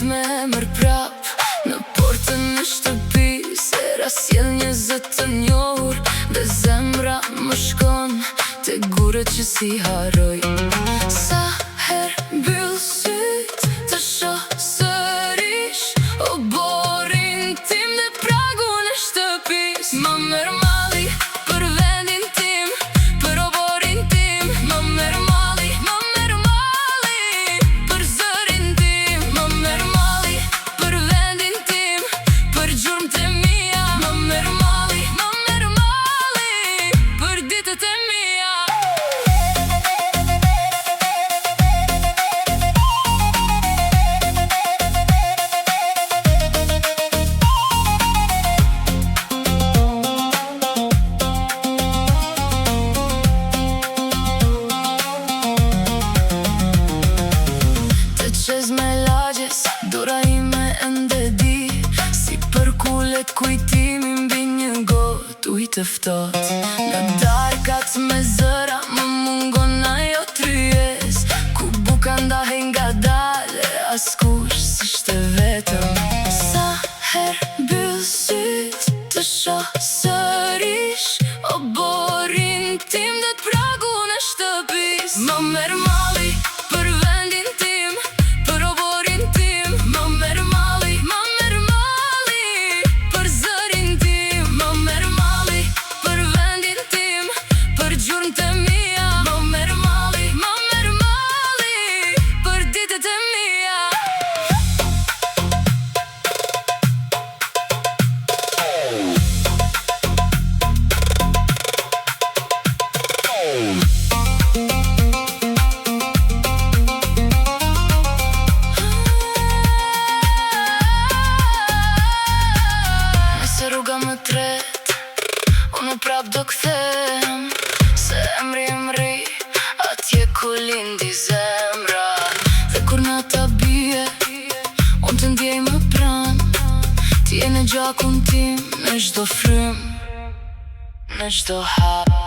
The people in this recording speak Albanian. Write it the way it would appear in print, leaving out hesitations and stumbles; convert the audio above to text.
me emër prap në portën e shtëpis, era sjell njerëz të njohur dhe zemra më shkon te gurët që si harroj. Sa herë mbyll syt të shoh sërish o borin tim në pragun e shtëpis. Më merr malli për vendin tim, për o borin tim. Më merr malli për zërin tim. Më merr malli për vendin tim, për gjurmët e mia. Më merr malli për ditët e mia. Qez me lagjes, dora ime ende di, si për kulet kujtimi mbi një gotë ujë të ftohtë. Në darkat me zëra më mungon ajo tryez, ku buka ndahej ngadale, askush s'ishte vetëm. Sa herë mbyll syt të shoh sërish o borin tim në pragun e shtëpis. Më merr malli për vendin tim, për o borin tim. Më merr malli për zërin tim. Më merr malli për vendin tim, për gjurmët e mia. Më merr malli për ditët e mia. Nëse rruga më tret, unë prap do kthehem, se emri im rri atje ku lindi zemra. Dhe kur nata bie, unë të ndjej më pran, ti je në gjakun tim, në çdo frym, në çdo hap.